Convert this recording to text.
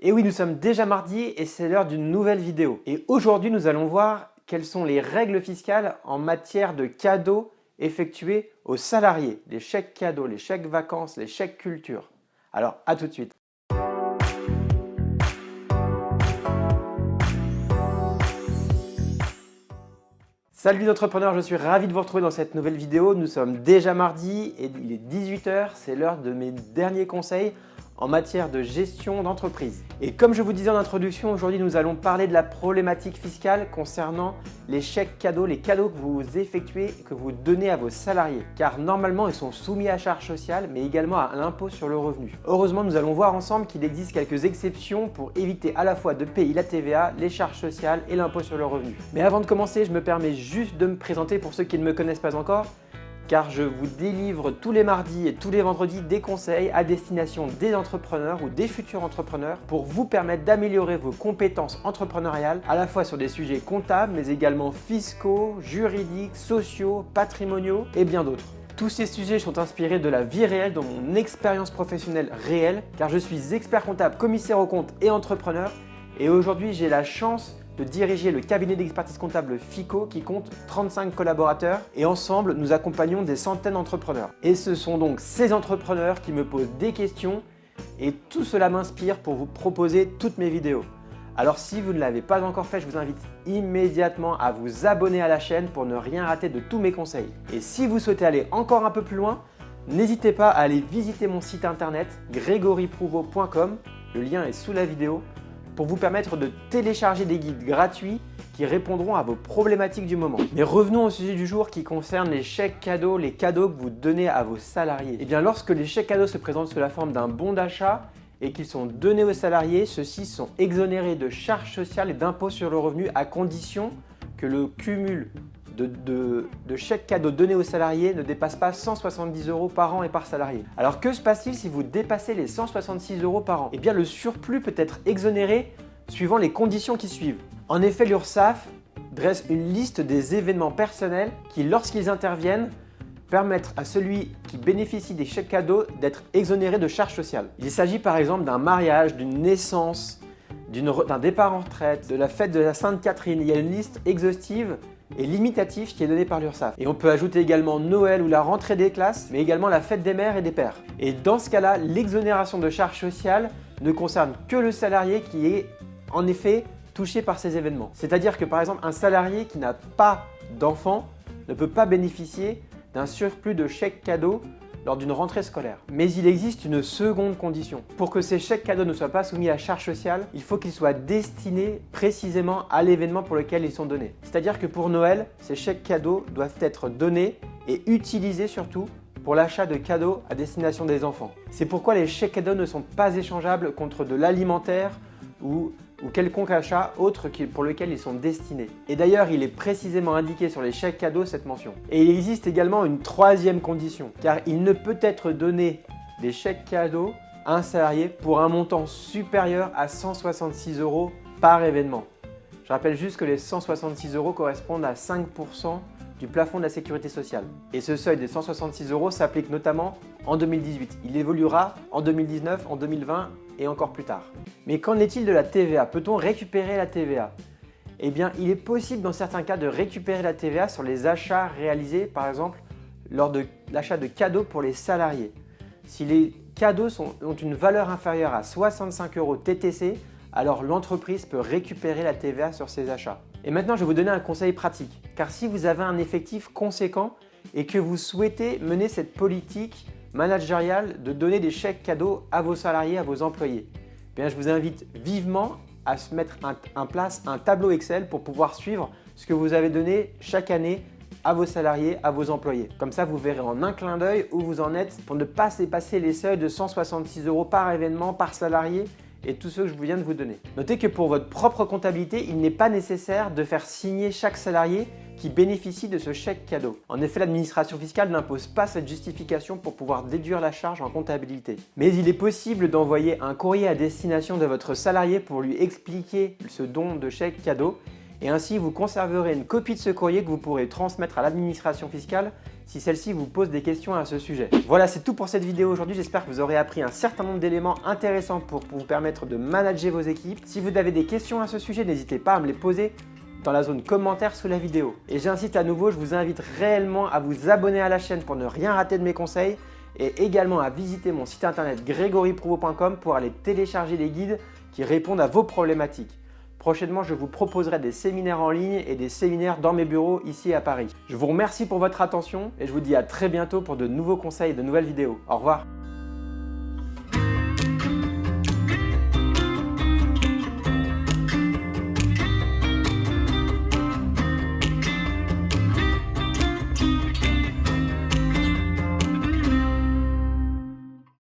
Et oui, nous sommes déjà mardi et c'est l'heure d'une nouvelle vidéo. Et aujourd'hui, nous allons voir quelles sont les règles fiscales en matière de cadeaux effectués aux salariés. Les chèques cadeaux, les chèques vacances, les chèques culture. Alors, à tout de suite. Salut entrepreneurs, je suis ravi de vous retrouver dans cette nouvelle vidéo. Nous sommes déjà mardi et il est 18 h, c'est l'heure de mes derniers conseils en matière de gestion d'entreprise. Et comme je vous disais en introduction, aujourd'hui nous allons parler de la problématique fiscale concernant les chèques cadeaux, les cadeaux que vous effectuez, que vous donnez à vos salariés. Car normalement ils sont soumis à charges sociales mais également à l'impôt sur le revenu. Heureusement, nous allons voir ensemble qu'il existe quelques exceptions pour éviter à la fois de payer la TVA, les charges sociales et l'impôt sur le revenu. Mais avant de commencer, je me permets juste de me présenter pour ceux qui ne me connaissent pas encore, car je vous délivre tous les mardis et tous les vendredis des conseils à destination des entrepreneurs ou des futurs entrepreneurs pour vous permettre d'améliorer vos compétences entrepreneuriales à la fois sur des sujets comptables mais également fiscaux, juridiques, sociaux, patrimoniaux et bien d'autres. Tous ces sujets sont inspirés de la vie réelle, de mon expérience professionnelle réelle, car je suis expert comptable, commissaire aux comptes et entrepreneur et aujourd'hui j'ai la chance de diriger le cabinet d'expertise comptable FICO qui compte 35 collaborateurs et ensemble nous accompagnons des centaines d'entrepreneurs. Et ce sont donc ces entrepreneurs qui me posent des questions et tout cela m'inspire pour vous proposer toutes mes vidéos. Alors si vous ne l'avez pas encore fait, je vous invite immédiatement à vous abonner à la chaîne pour ne rien rater de tous mes conseils. Et si vous souhaitez aller encore un peu plus loin, n'hésitez pas à aller visiter mon site internet grégoryprouveau.com, le lien est sous la vidéo, pour vous permettre de télécharger des guides gratuits qui répondront à vos problématiques du moment. Mais revenons au sujet du jour qui concerne les chèques cadeaux, les cadeaux que vous donnez à vos salariés. Et bien lorsque les chèques cadeaux se présentent sous la forme d'un bon d'achat et qu'ils sont donnés aux salariés, ceux-ci sont exonérés de charges sociales et d'impôts sur le revenu à condition que le cumul de chèques cadeaux donnés aux salariés ne dépasse pas 170 € par an et par salarié. Alors que se passe-t-il si vous dépassez les 166 € par an? Eh bien le surplus peut être exonéré suivant les conditions qui suivent. En effet, l'URSSAF dresse une liste des événements personnels qui, lorsqu'ils interviennent, permettent à celui qui bénéficie des chèques cadeaux d'être exonéré de charges sociales. Il s'agit par exemple d'un mariage, d'une naissance, d'un départ en retraite, de la fête de la Sainte Catherine. Il y a une liste exhaustive et limitatif qui est donné par l'URSSAF. Et on peut ajouter également Noël ou la rentrée des classes, mais également la fête des mères et des pères. Et dans ce cas-là, l'exonération de charges sociales ne concerne que le salarié qui est en effet touché par ces événements. C'est-à-dire que par exemple, un salarié qui n'a pas d'enfant ne peut pas bénéficier d'un surplus de chèques cadeaux lors d'une rentrée scolaire. Mais il existe une seconde condition. Pour que ces chèques cadeaux ne soient pas soumis à charges sociales, il faut qu'ils soient destinés précisément à l'événement pour lequel ils sont donnés. C'est-à-dire que pour Noël, ces chèques cadeaux doivent être donnés et utilisés surtout pour l'achat de cadeaux à destination des enfants. C'est pourquoi les chèques cadeaux ne sont pas échangeables contre de l'alimentaire ou quelconque achat autre pour lequel ils sont destinés. Et d'ailleurs, il est précisément indiqué sur les chèques cadeaux cette mention. Et il existe également une troisième condition, car il ne peut être donné des chèques cadeaux à un salarié pour un montant supérieur à 166 € par événement. Je rappelle juste que les 166 € correspondent à 5% du plafond de la sécurité sociale. Et ce seuil des 166 € s'applique notamment en 2018. Il évoluera en 2019, en 2020 et encore plus tard. Mais qu'en est-il de la TVA? Peut-on récupérer la TVA? Eh bien, il est possible dans certains cas de récupérer la TVA sur les achats réalisés, par exemple, lors de l'achat de cadeaux pour les salariés. Si les cadeaux ont une valeur inférieure à 65 € TTC, alors l'entreprise peut récupérer la TVA sur ses achats. Et maintenant, je vais vous donner un conseil pratique. Car si vous avez un effectif conséquent et que vous souhaitez mener cette politique managériale de donner des chèques cadeaux à vos salariés, à vos employés, eh bien, je vous invite vivement à se mettre en place un tableau Excel pour pouvoir suivre ce que vous avez donné chaque année à vos salariés, à vos employés. Comme ça, vous verrez en un clin d'œil où vous en êtes pour ne pas dépasser les seuils de 166 € par événement, par salarié et tous ceux que je viens de vous donner. Notez que pour votre propre comptabilité, il n'est pas nécessaire de faire signer chaque salarié qui bénéficie de ce chèque cadeau. En effet, l'administration fiscale n'impose pas cette justification pour pouvoir déduire la charge en comptabilité. Mais il est possible d'envoyer un courrier à destination de votre salarié pour lui expliquer ce don de chèque cadeau Et ainsi, vous conserverez une copie de ce courrier que vous pourrez transmettre à l'administration fiscale si celle-ci vous pose des questions à ce sujet. Voilà, c'est tout pour cette vidéo aujourd'hui. J'espère que vous aurez appris un certain nombre d'éléments intéressants pour vous permettre de manager vos équipes. Si vous avez des questions à ce sujet, n'hésitez pas à me les poser dans la zone commentaire sous la vidéo. Et j'insiste à nouveau, je vous invite réellement à vous abonner à la chaîne pour ne rien rater de mes conseils et également à visiter mon site internet grégoryprouveau.com pour aller télécharger les guides qui répondent à vos problématiques. Prochainement, je vous proposerai des séminaires en ligne et des séminaires dans mes bureaux ici à Paris. Je vous remercie pour votre attention et je vous dis à très bientôt pour de nouveaux conseils et de nouvelles vidéos. Au revoir.